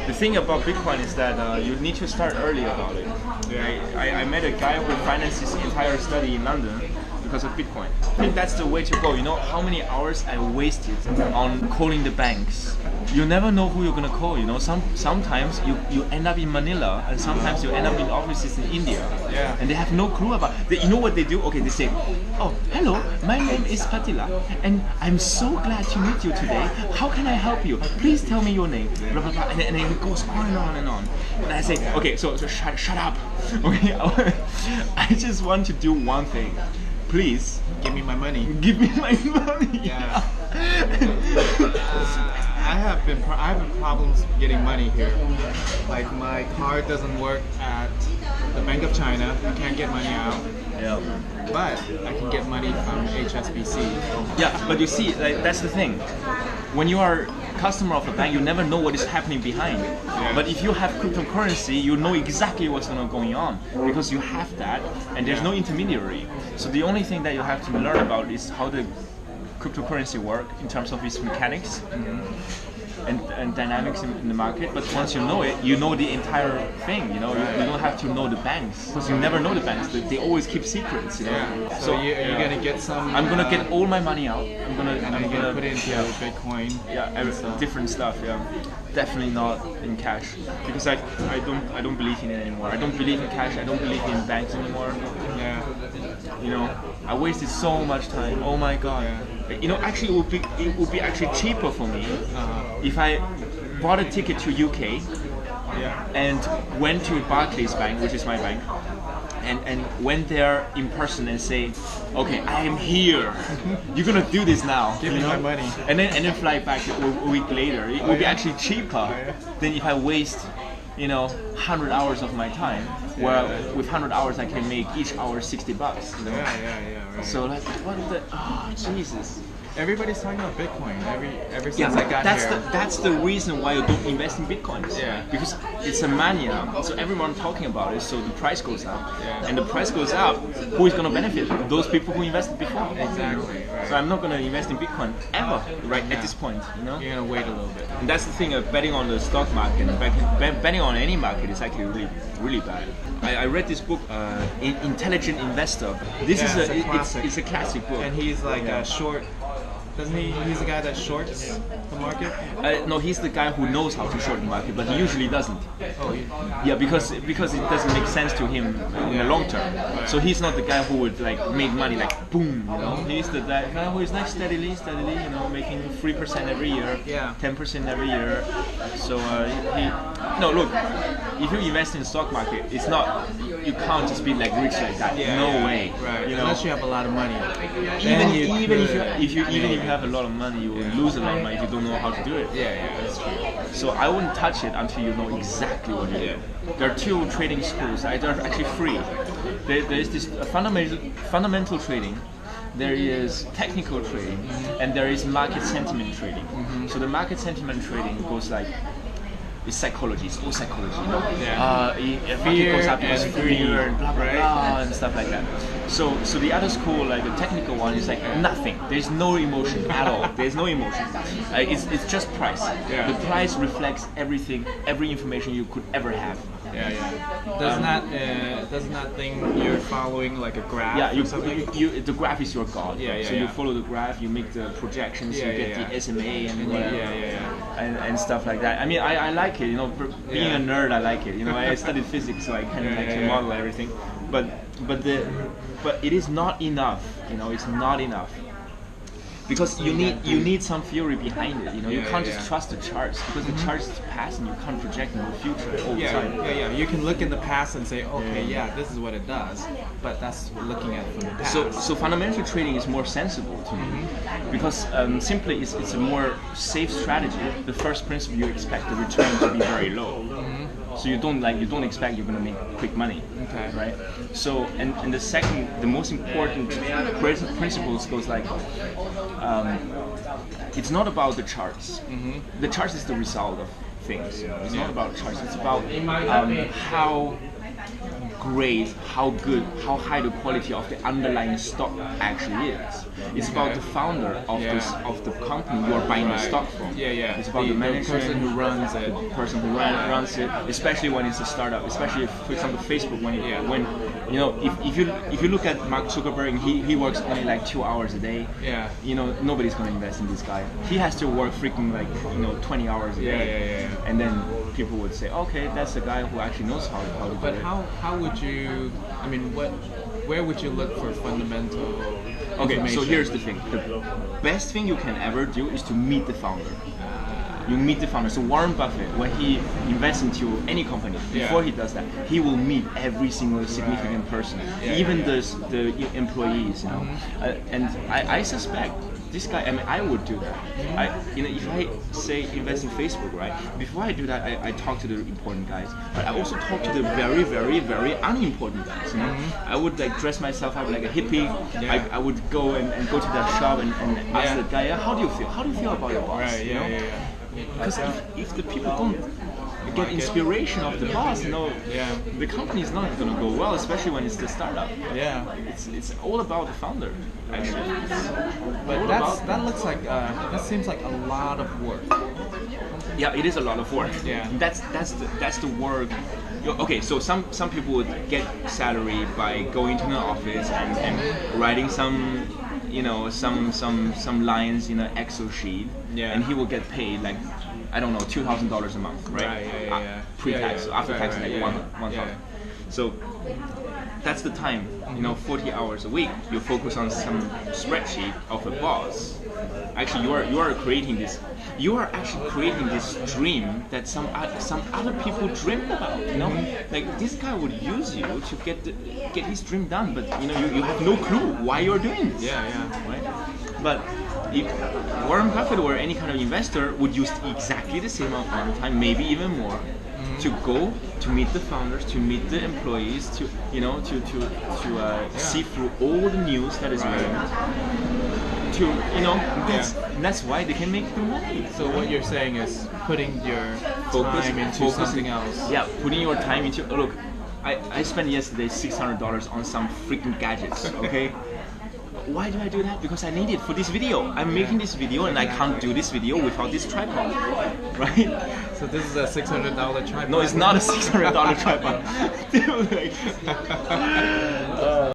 The thing about Bitcoin is that you need to start early about it. I met a guy who financed his entire study in London because of Bitcoin. I think that's the way to go. You know how many hours I wasted on calling the banks. You never know who you're gonna call. You know, sometimes you end up in Manila, and sometimes you end up in offices in India, and they have no clue about. You know what they do? Okay, they say, "Oh, hello, my name is Patila, and I'm so glad to meet you today. How can I help you? Please tell me your name." Blah blah blah, and then it goes on and on and on. And I say, "Okay, so shut up. Okay, I just want to do one thing. Please give me my money. Give me my money." Yeah. I have problems getting money here. Like my card doesn't work at the Bank of China. You can't get money out. Yeah. But I can get money from HSBC. Yeah, but you see, like, that's the thing. When you are a customer of a bank, you never know what is happening behind. Yeah. But if you have cryptocurrency, you know exactly what's going on because you have that, and there's no intermediary. So the only thing that you have to learn about is how the cryptocurrency work in terms of its mechanics and dynamics in the market. But once you know it, you know the entire thing. You know, you don't have to know the banks because you never know the banks. They always keep secrets. You know. Yeah. So you're gonna get some. I'm gonna get all my money out. I'm gonna put it into Bitcoin. Yeah, different stuff. Yeah, definitely not in cash because I don't believe in it anymore. I don't believe in cash. I don't believe in banks anymore. Yeah. You know, I wasted so much time. Oh my god. Yeah. You know, actually, it would be actually cheaper for me if I bought a ticket to UK and went to Barclays Bank, which is my bank, and went there in person and say, "Okay, I am here. You're gonna do this now. Give me my money." And then fly back a week later. It would be actually cheaper than if I waste 100 hours of my time. Where with 100 hours I can make each hour $60. You know? Right. So like, what the? Oh Jesus! Everybody's talking about Bitcoin ever since I got here. That's the reason why you don't invest in Bitcoins. Yeah. Because it's a mania. So everyone talking about it. So the price goes up. Yeah. And the price goes up. Who is gonna benefit? Those people who invested before. Exactly. Right. So I'm not gonna invest in Bitcoin ever. At this point. You know. You're gonna wait a little bit. And that's the thing of betting on the stock market. Betting on any market is actually really, really bad. I read this book, Intelligent Investor. This is it's a classic book. And he's like a short. Doesn't he? He's the guy that shorts the market. No, he's the guy who knows how to short the market, but he usually doesn't. Oh. Yeah, because it doesn't make sense to him in the long term. Right. So he's not the guy who would like make money like boom. You know, he's the guy who is like steadily, making 3% every year, 10% every year. So look, if you invest in the stock market, it's not. You can't just be like rich like that. No way. Right. You know? Unless you have a lot of money. Even if you have a lot of money, you will lose a lot of money if you don't know how to do it. Yeah, that's true. So I wouldn't touch it until you know exactly what you do. There are two trading schools. They're actually free. There is this fundamental trading. There is technical trading, and there is market sentiment trading. So the market sentiment trading goes like. It's psychology. It's all psychology. You know? Fear goes up because fear and blah blah blah and stuff like that. So the other school, like the technical one, is like nothing. There's no emotion at all. There's no emotion. It's just price. The price reflects everything, every information you could ever have. Doesn't that thing you're following like a graph? Yeah, or something? The graph is your god. So you follow the graph, you make the projections, you get the SMA and and stuff like that. I mean, I like it. You know, being a nerd, I like it. You know, I studied physics, so I can model everything. But it is not enough. You know, it's not enough. Because you need some theory behind it. You know, you can't just trust the charts because the charts pass and you can't project in the future all the time. You can look in the past and say, okay, this is what it does, but that's looking at it from the past. So fundamental trading is more sensible to me because simply it's a more safe strategy. The first principle, you expect the return to be very low. So you don't expect you're going to make quick money, right? So and the second, the most important principles goes like, it's not about the charts. The charts is the result of things. It's not about charts. It's about great, how good, how high the quality of the underlying stock actually is. It's about the founder of the company you are buying the stock from. It's about the management, person who runs it. the person who runs it, especially when it's a startup. Especially if, for example, Facebook, when you know, if you look at Mark Zuckerberg, he works only like 2 hours a day. You know, nobody's gonna invest in this guy. He has to work freaking like 20 hours a day. And then people would say, okay, that's the guy who actually knows how to do it. But how would you? I mean, where would you look for fundamental? Okay, so here's the thing. The best thing you can ever do is to meet the founder. You meet the founder. So Warren Buffett, when he invests into any company, before he does that, he will meet every single significant person, even the employees. You know, and I suspect this guy. I mean, I would do that. If I say invest in Facebook, right? Before I do that, I talk to the important guys, but I also talk to the very, very, very unimportant guys. You know, I would like dress myself up like a hippie. I would go and go to that shop and ask the guy, how do you feel? How do you feel about your boss? Because if the people don't get inspiration of the boss, the company is not going to go well, especially when it's the startup. It's all about the founder, actually. But that looks like that seems like a lot of work. Yeah, it is a lot of work. That's the work. Okay, so some people would get salary by going to an office and writing some lines in an Excel sheet, and he will get paid like, I don't know, $2,000 a month, right? Pre-tax, after tax, like $1,000. So that's the time. 40 hours a week. You focus on some spreadsheet of a boss. Actually, you are creating this. You are actually creating this dream that some other people dreamed about. Like this guy would use you to get his dream done, but you have no clue why you're doing this. Right? But if Warren Buffett or any kind of investor would use exactly the same amount of time, maybe even more, to go to meet the founders, to meet the employees, to see through all the news that is relevant. That's why they can make the money. So what you're saying is putting your time into something else. Yeah, putting your time into. Look, I spent yesterday $600 on some freaking gadgets. Okay. Why do I do that? Because I need it for this video. I'm making this video and I can't do this video without this tripod, right? So this is a $600 tripod? No, it's not a $600 tripod.